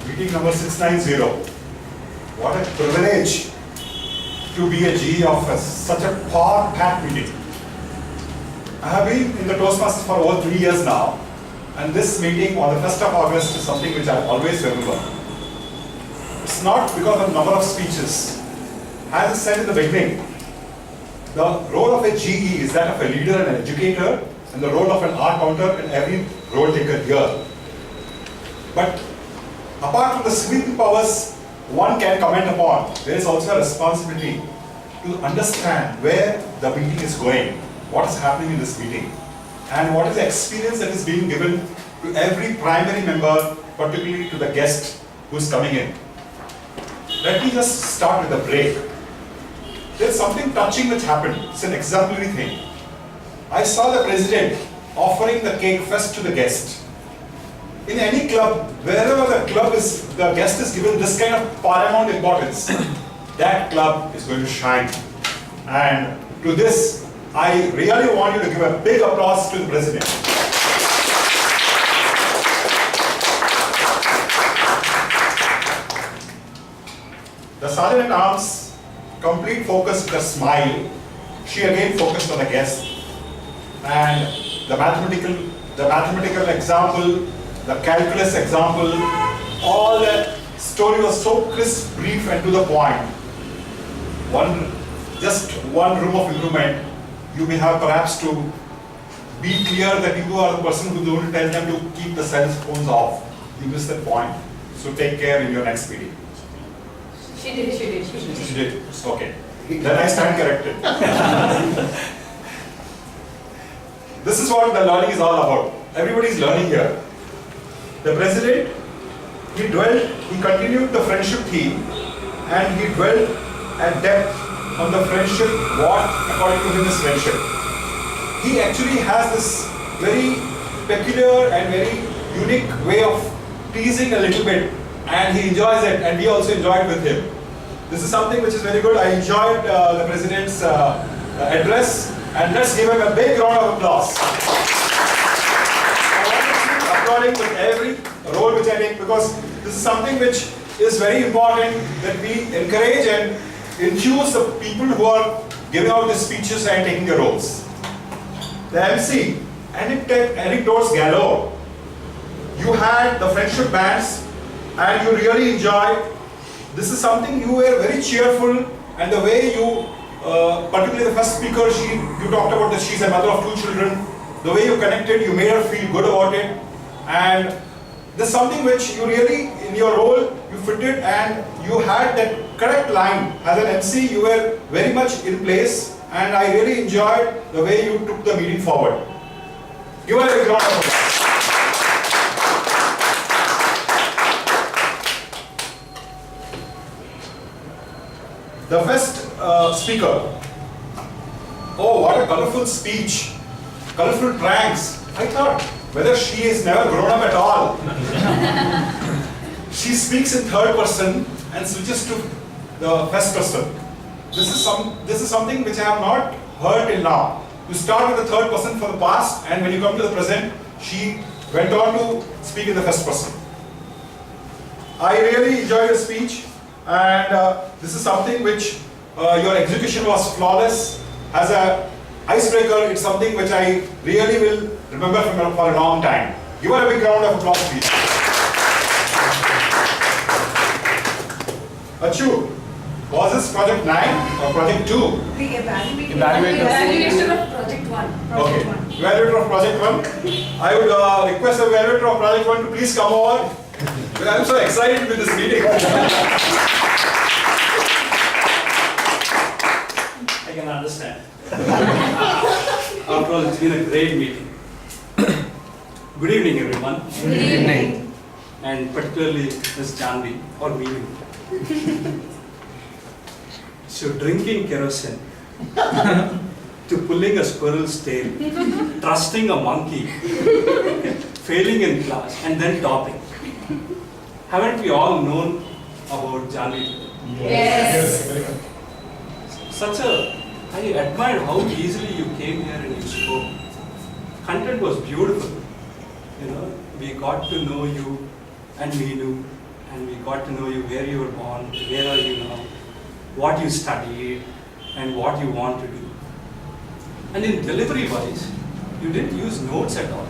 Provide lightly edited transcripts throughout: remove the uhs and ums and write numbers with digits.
Meeting number 690. What a privilege to be a GE of such a power-packed meeting. I have been in the Toastmasters for over 3 years now, and this meeting on the 1st of August is something which I always remember. It's not because of the number of speeches. As I said in the beginning, the role of a GE is that of a leader and an educator, and the role of an art counter and every role taker here. But apart from the sweeping powers one can comment upon, there is also a responsibility to understand where the meeting is going, what is happening in this meeting, and what is the experience that is being given to every primary member, particularly to the guest who is coming in. Let me just start with a break. There's something touching which happened. It's an exemplary thing. I saw the president offering the cake first to the guest. In any club, wherever the guest is given this kind of paramount importance, that club is going to shine. And to this, I really want you to give a big applause to the president. The Sergeant at Arms, complete focus with a smile. She again focused on the guest. And the mathematical example, the calculus example, all that story was so crisp, brief, and to the point. Just one room of improvement. You may have perhaps to be clear that you are the person who don't tell them to keep the cell phones off. You missed that point. So take care in your next meeting. She did. Okay. Then I stand corrected. This is what the learning is all about. Everybody is learning here. The president, he continued the friendship theme, and he dwelled at depth on the friendship, what according to him is friendship. He actually has this very peculiar and very unique way of teasing a little bit, and he enjoys it, and we also enjoy it with him. This is something which is very good. I enjoyed the president's address, and let's give him a big round of applause. Applauding with every role which I take, because this is something which is very important, that we encourage and infuse the people who are giving out the speeches and taking the roles. The MC, anecdotes galore. You had the friendship bands and you really enjoyed. This is something you were very cheerful, and the way you, particularly the first speaker, you talked about that she's a mother of 2 children. The way you connected, you made her feel good about it. And there's something which you really, in your role, you fitted, and you had that correct line. As an MC, you were very much in place, and I really enjoyed the way you took the meeting forward. Give her a big round of applause. The first speaker. Oh, what a colorful speech. Colorful pranks. I thought, whether she is never grown up at all. She speaks in third person and switches to the first person. This is something which I have not heard till now. You start with the third person for the past, and when you come to the present, she went on to speak in the first person. I really enjoyed your speech, and this is something which your execution was flawless. As an icebreaker, it's something which I really will remember for a long time. Give her a big round of applause, please. Achu, was this project 9 or project 2? The evaluation of project 1. Okay, evaluator of project 1. I would request the evaluator of project 1 to please come over. Because I'm so excited with this meeting. I can understand. After all, it's been a great meeting. Good evening, everyone. Good evening. And particularly Ms. Janvi, or Mimi. So drinking kerosene, to pulling a squirrel's tail, trusting a monkey, failing in class, and then topping. Haven't we all known about Janvi today? Yes. I admired how easily you came here and you spoke. Content was beautiful. We got to know you and Meenu and we got to know you, where you were born, where are you now, what you studied, and what you want to do. And in delivery wise, you didn't use notes at all.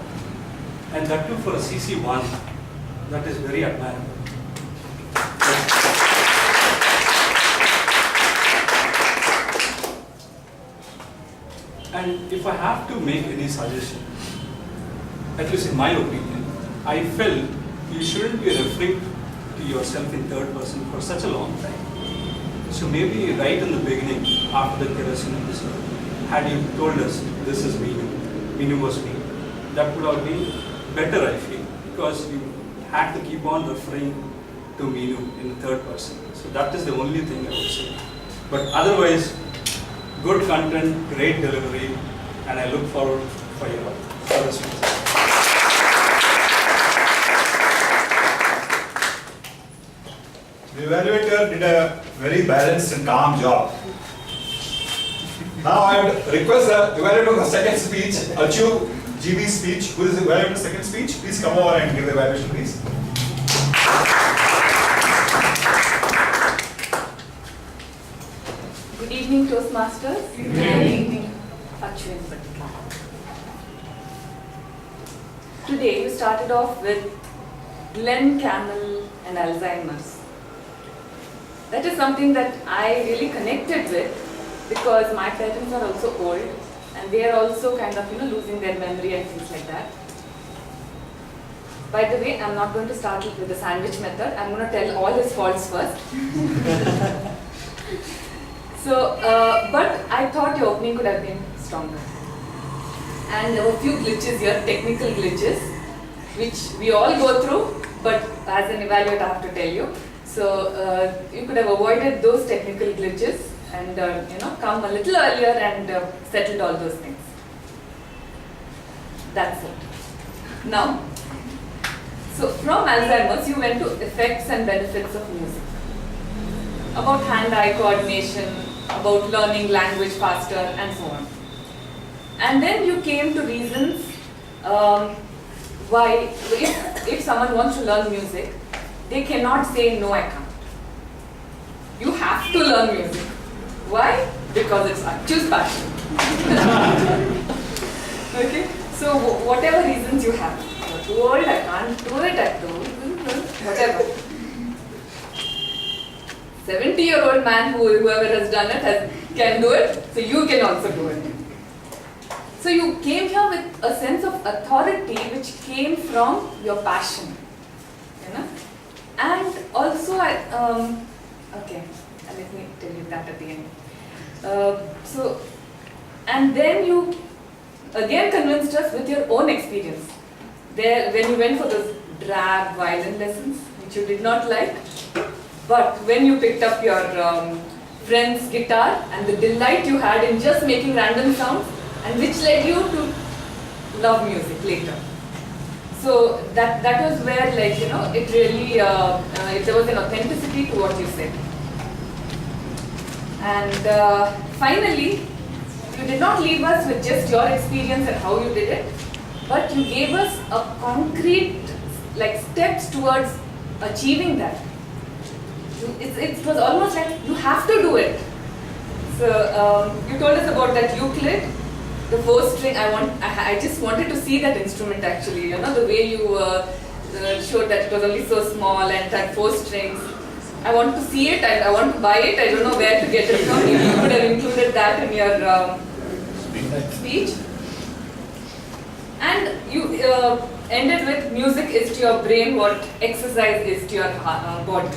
And that too for a CC1, that is very admirable. And if I have to make any suggestion, at least in my opinion, I felt you shouldn't be referring to yourself in third person for such a long time. So maybe right in the beginning, after the kerosene episode, had you told us this is Meenu, Meenu was me, that would have been better, I feel, because you had to keep on referring to Meenu in the third person. So that is the only thing I would say. But otherwise, good content, great delivery, and I look forward for your response. The evaluator did a very balanced and calm job. Now I would request the evaluator of the second speech, Achu GB's speech. Who is the evaluator's second speech? Please come over and give the evaluation, please. Good evening, Toastmasters. Good evening. Achu in particular. Today we started off with Glenn Campbell and Alzheimer's. That is something that I really connected with because my parents are also old and they are also kind of losing their memory and things like that. By the way, I'm not going to start with the sandwich method. I'm going to tell all his faults first. So, but I thought your opening could have been stronger. And there were a few glitches here, technical glitches, which we all go through, but as an evaluator I have to tell you. So, you could have avoided those technical glitches and come a little earlier and settled all those things. That's it. Now, so from Alzheimer's you went to effects and benefits of music. About hand-eye coordination, about learning language faster and so on. And then you came to reasons why if someone wants to learn music, they cannot say no I can't. You have to learn music. Why? Because it's Achu's passion. Okay? So whatever reasons you have, you're too old, I can't do it, I do whatever. 70-year-old man whoever has done it can do it, so you can also do it. So you came here with a sense of authority which came from your passion, and also okay, let me tell you that at the end. And then you again convinced us with your own experience. There, when you went for those drab violin lessons, which you did not like, but when you picked up your friend's guitar and the delight you had in just making random sounds, and which led you to love music later. So that was where it really, there was an authenticity to what you said. And finally, you did not leave us with just your experience and how you did it, but you gave us a concrete steps towards achieving that. It was almost like you have to do it. So you told us about that Euclid, the 4-string. I just wanted to see that instrument actually. The way you showed that it was only so small and had 4 strings. I want to see it. I want to buy it. I don't know where to get it from. Maybe you could have included that in your speech. And you ended with music is to your brain what exercise is to your body.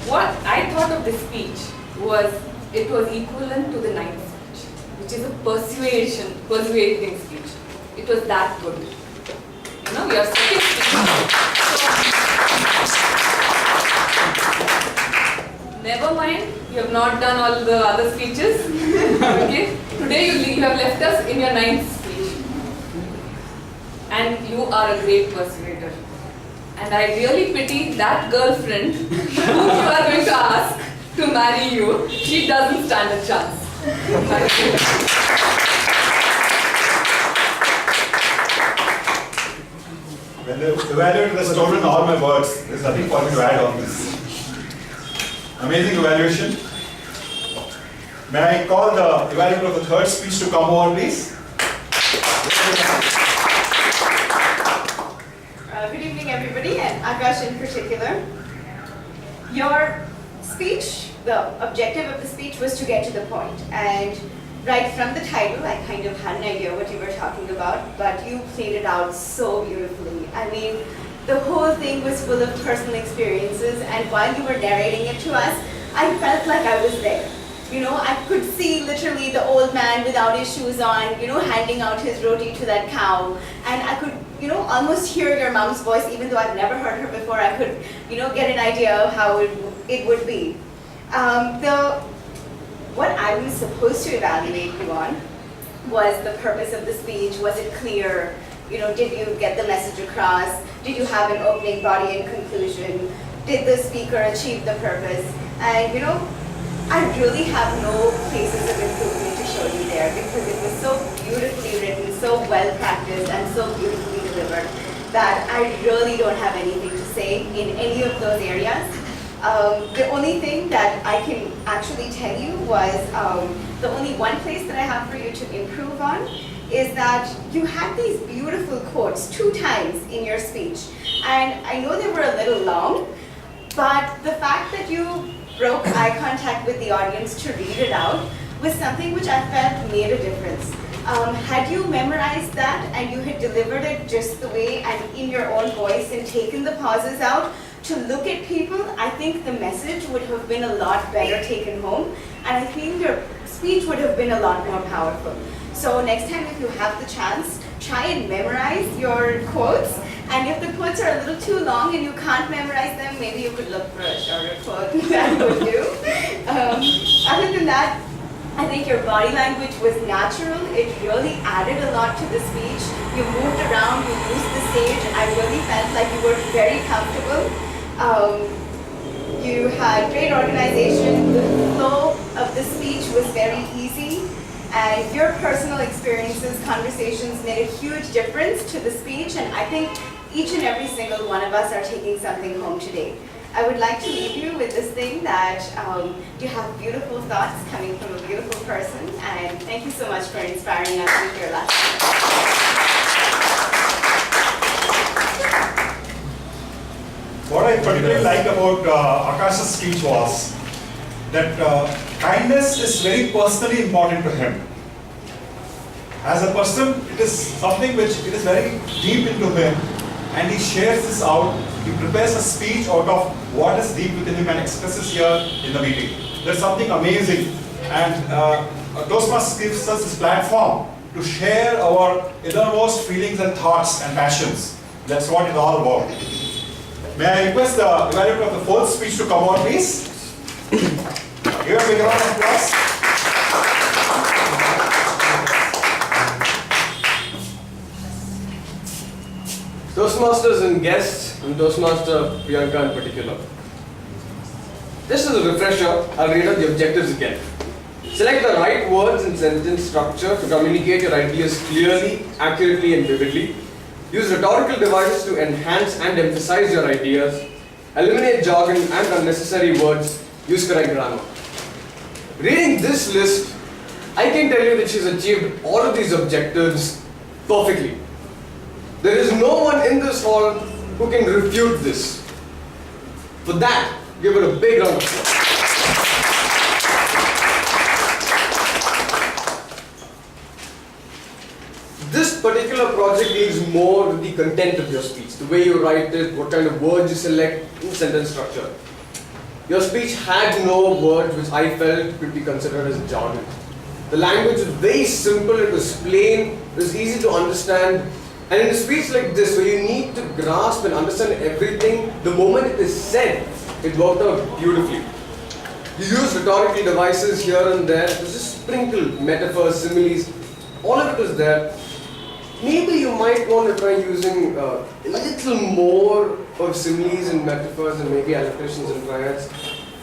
What I thought of this speech was it was equivalent to the 9th speech, which is a persuading speech. It was that good. Your second speech. Never mind, you have not done all the other speeches. Okay? Today you have left us in your 9th speech. And you are a great persuader. And I really pity that girlfriend who you are going to ask to marry you. She doesn't stand a chance. When The evaluator has stolen all my words. There's nothing for me to add on this. Amazing evaluation. May I call the evaluator of the third speech to come over, please? Good evening, everybody, and Akash in particular. Your speech, the objective of the speech was to get to the point, and right from the title, I kind of had an idea what you were talking about, but you played it out so beautifully. I mean, the whole thing was full of personal experiences, and while you were narrating it to us, I felt like I was there. You know, I could see literally the old man without his shoes on, you know, handing out his roti to that cow. And I could, you know, almost hear your mom's voice, even though I've never heard her before. I could, you know, get an idea of how it would be. What I was supposed to evaluate you on was the purpose of the speech. Was it clear? You know, did you get the message across? Did you have an opening, body, and conclusion? Did the speaker achieve the purpose? And, you know, I really have no places of improvement to show you there because it was so beautifully written, so well practiced, and so beautifully delivered that I really don't have anything to say in any of those areas. The only thing that I can actually tell you was the only one place that I have for you to improve on is that you had these beautiful quotes 2 times in your speech. And I know they were a little long, but the fact that you broke eye contact with the audience to read it out was something which I felt made a difference. Had you memorized that and you had delivered it just the way and in your own voice and taken the pauses out to look at people, I think the message would have been a lot better taken home, and I feel your speech would have been a lot more powerful. So next time if you have the chance, try and memorize your quotes. And if the quotes are a little too long and you can't memorize them, maybe you could look for a shorter quote. That would do. Other than that, I think your body language was natural. It really added a lot to the speech. You moved around, you used the stage. I really felt like you were very comfortable. You had great organization. The flow of the speech was very easy. And your personal experiences, conversations made a huge difference to the speech, and I think each and every single one of us are taking something home today. I would like to leave you with this thing that you have beautiful thoughts coming from a beautiful person, and thank you so much for inspiring us with your lesson. What I particularly like about Akash's speech was that kindness is very personally important to him. As a person, it is something which it is very deep into him, and he shares this out. He prepares a speech out of what is deep within him and expresses here in the meeting. There's something amazing, and Toastmasters gives us this platform to share our innermost feelings and thoughts and passions. That's what it's all about. May I request the evaluator of the fourth speech to come on, please? Give a big round of applause. Toastmasters and guests, and Toastmaster Priyanka in particular. Just as a refresher, I'll read out the objectives again. Select the right words and sentence structure to communicate your ideas clearly, accurately, and vividly. Use rhetorical devices to enhance and emphasize your ideas. Eliminate jargon and unnecessary words. Use correct grammar. Reading this list, I can tell you that she's achieved all of these objectives perfectly. There is no one in this hall who can refute this. For that, give her a big round of applause. This particular project deals more with the content of your speech, the way you write it, what kind of words you select in sentence structure. Your speech had no words which I felt could be considered as jargon. The language was very simple, it was plain, it was easy to understand. And in a speech like this, where you need to grasp and understand everything, the moment it is said, it worked out beautifully. You used rhetorical devices here and there, it was just sprinkled metaphors, similes, all of it was there. Maybe you might want to try using a little more of similes and metaphors and maybe allocations and triads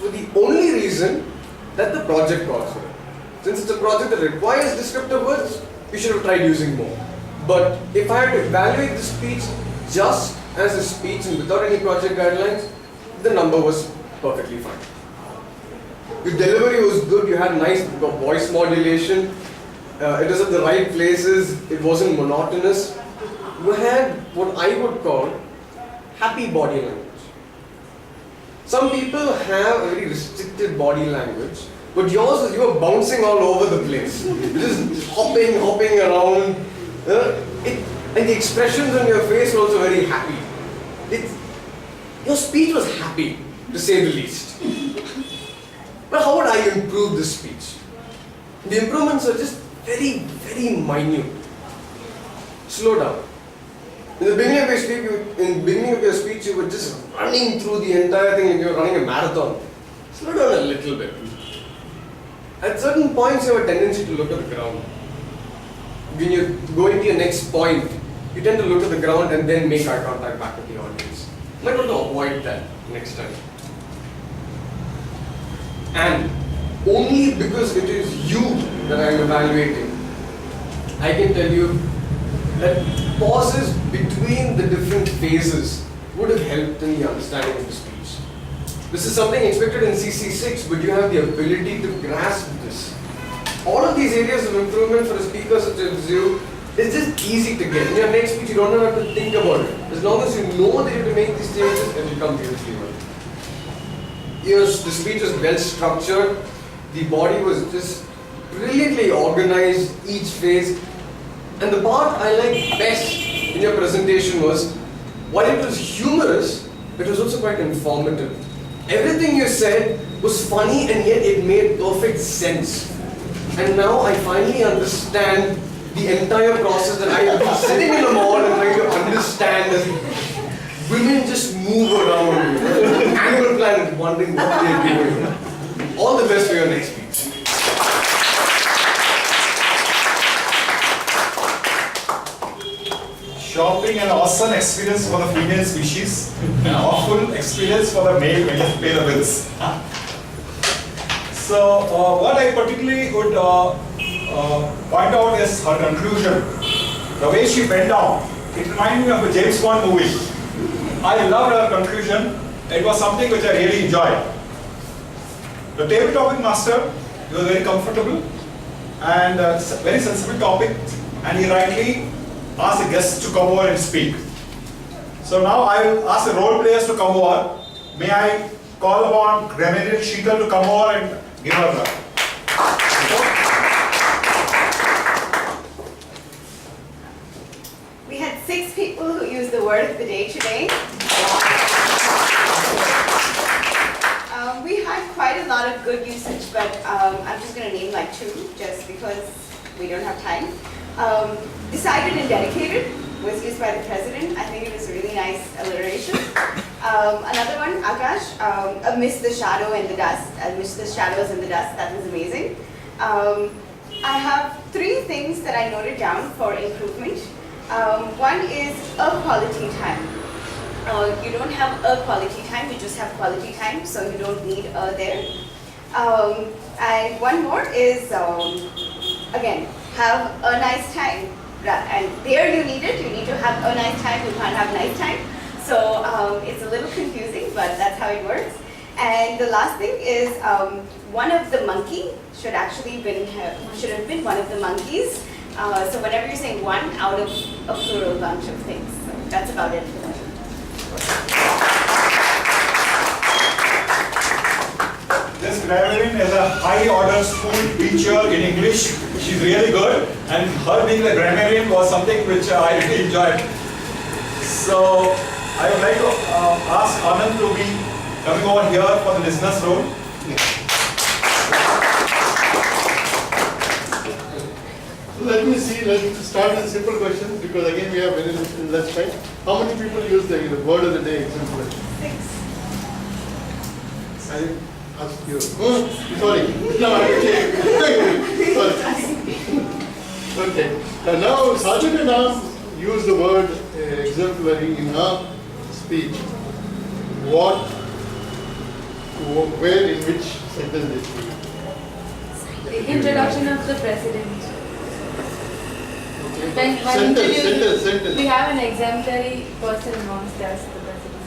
for the only reason that the project calls for it. Since it's a project that requires descriptive words, you should have tried using more. But if I had to evaluate the speech just as a speech and without any project guidelines, the number was perfectly fine. Your delivery was good, you had nice voice modulation, it was at the right places, it wasn't monotonous. You had what I would call happy body language. Some people have a very restricted body language, but yours is you were bouncing all over the place. Just hopping around. And the expressions on your face were also very happy. Your speech was happy, to say the least. But how would I improve this speech? The improvements are just very, very minute. Slow down. In the beginning of your speech, you were just running through the entire thing like you were running a marathon. Slow down a little bit. At certain points, you have a tendency to look at the ground. When you go into your next point, you tend to look at the ground and then make eye contact back with the audience. You might want to avoid that next time. And only because it is you that I am evaluating, I can tell you that pauses between the different phases would have helped in the understanding of the speech. This is something expected in CC6, but you have the ability to grasp this. All of these areas of improvement for a speaker such as you is just easy to get. In your next speech, you don't have to think about it. As long as you know that you have to make these changes, it will come beautifully well. Yes, the speech was well structured. The body was just brilliantly organized, each phase. And the part I liked best in your presentation was, while it was humorous, it was also quite informative. Everything you said was funny and yet it made perfect sense. And now I finally understand the entire process that I have been sitting in the mall and trying to understand as women just move around. Animal Planet wondering what they are doing. All the best for your next speech. Shopping an awesome experience for the female species, an awful experience for the male when you pay the bills. So, what I particularly would point out is her conclusion. The way she went down, it reminded me of a James Bond movie. I loved her conclusion. It was something which I really enjoyed. The table topic master, he was very comfortable and it's a very sensible topic, and he rightly asked the guests to come over and speak. So now I will ask the role players to come over. May I call upon Grammarian Sheetal to come over and give her the. We had 6 people who used the word of the day today. We had quite a lot of good usage, but I'm just going to name like 2 just because we don't have time. Decided and dedicated was used by the president. I think it was a really nice alliteration. Another one, Akash, amidst the shadow and the dust, amidst the shadows and the dust. That was amazing. I have 3 things that I noted down for improvement. One is a quality time. You don't have a quality time, you just have quality time, so you don't need a there. And one more is, again, have a nice time. And there you need it, you need to have a nice time, you can't have nice time. So it's a little confusing, but that's how it works. And the last thing is, one of the monkey should have been one of the monkeys. So whenever you're saying one out of a plural bunch of things. So that's about it for that. This grammarian is a high order school teacher in English. She's really good, and her being a grammarian was something which I really enjoyed. So I would like to ask Anand to be coming over here for the listener's role. Let me see, let's start with a simple question because again we have very less time. How many people use the word of the day exemplary? 6. I ask you. Sorry. No, okay. Sorry. Okay. Now, Sergeant and I use the word exemplary in her speech. What, where, in which sentence did she? The introduction of the president. When Sentence, introduced, sentence. we have an exemplary person amongst us, the president.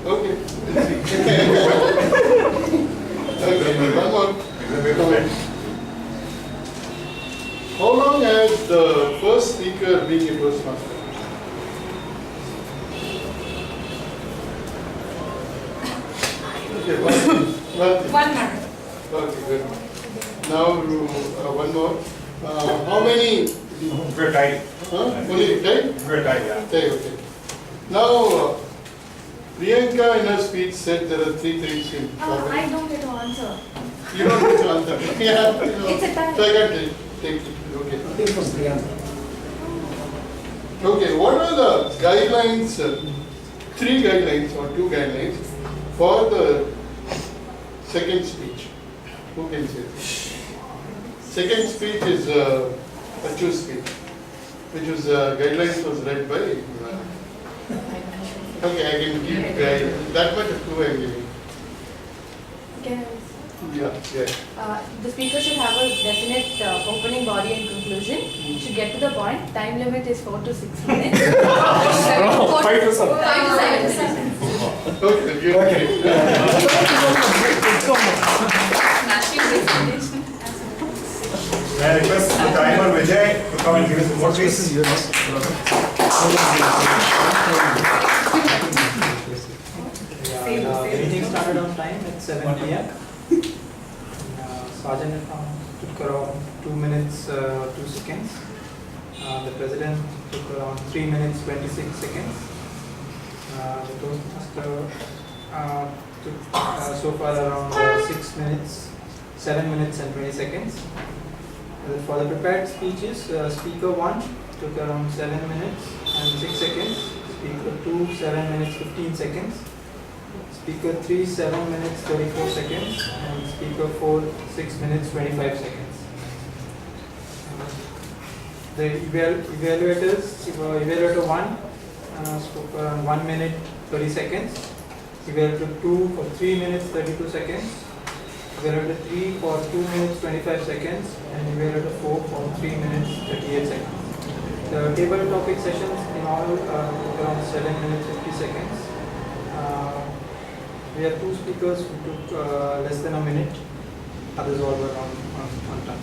Okay. Okay, one more. How long has the first speaker been a Toastmaster? Okay, one. 1 month. Okay, good. Now, one more. How many? We're tied. Only 10? We're tied, yeah. Okay. Now, Priyanka in her speech said there are 3 things in I common. don't get to answer. You don't need to answer. Yeah, you know. It's a tie. So I can take it. Okay. Okay, what are the guidelines, 3 guidelines or 2 guidelines for the second speech? Who can say? Second speech is Achu's speech, which was guidelines was read by. Okay, I can give that much of 2 I'm giving. Can Yeah. the speaker should have a definite opening body and conclusion. Should get to the point. Time limit is 4 to 6 minutes. 5 to 7. 5 to 7. Okay, good. Smashing presentation. May I request the timer Vijay to come and give us more please? The meeting started on time at 7 p.m. Sergeant took around 2 minutes 2 seconds. The president took around 3 minutes 26 seconds. The Toastmaster took so far around 6 minutes, 7 minutes and 20 seconds. For the prepared speeches, Speaker 1 took around 7 minutes and 6 seconds. Speaker 2, 7 minutes 15 seconds. Speaker 3, 7 minutes 34 seconds. And Speaker 4, 6 minutes 25 seconds. The evaluator 1 spoke around 1 minute 30 seconds. Evaluator 2 for 3 minutes 32 seconds. Evaluator 3 for 2 minutes 25 seconds. And evaluator 4 for 3 minutes 38 seconds. The table topic sessions in all took around 7 minutes 50 seconds. We have 2 speakers who took less than a minute. Others all were on time.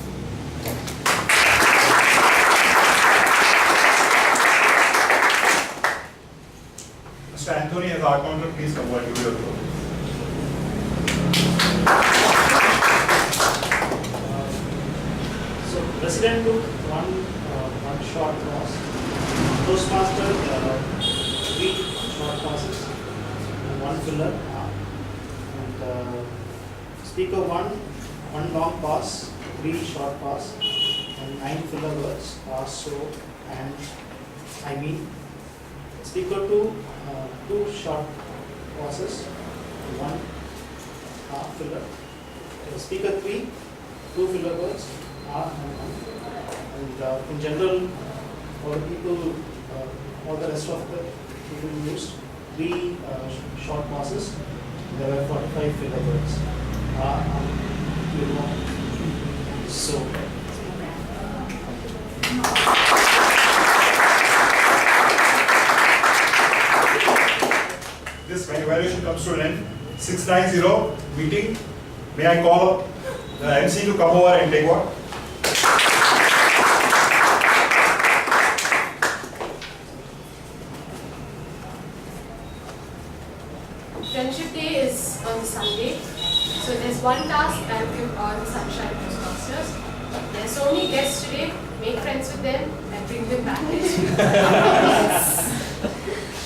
Mr. Anthony as our counter, please come over. Give your floor. So President took one short toss. Toastmaster 3 short tosses and 1 filler. And Speaker 1 long pass, 3 short pass, and 9 filler words. So and I mean. Speaker 2 2 short passes, 1 half filler. Speaker 3 2 filler words. And in general, all the people, all the rest of the people used 3 short passes. There were 45 filler words. So. This evaluation comes to an end. 690 meeting. May I call the MC to come over and take what? Friendship Day is on Sunday, so there's one task I'll give all the Sunshine Toastmasters. There's so many guests today, make friends with them and bring them back next week.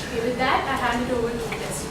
Okay, with that, I hand it over to the guest.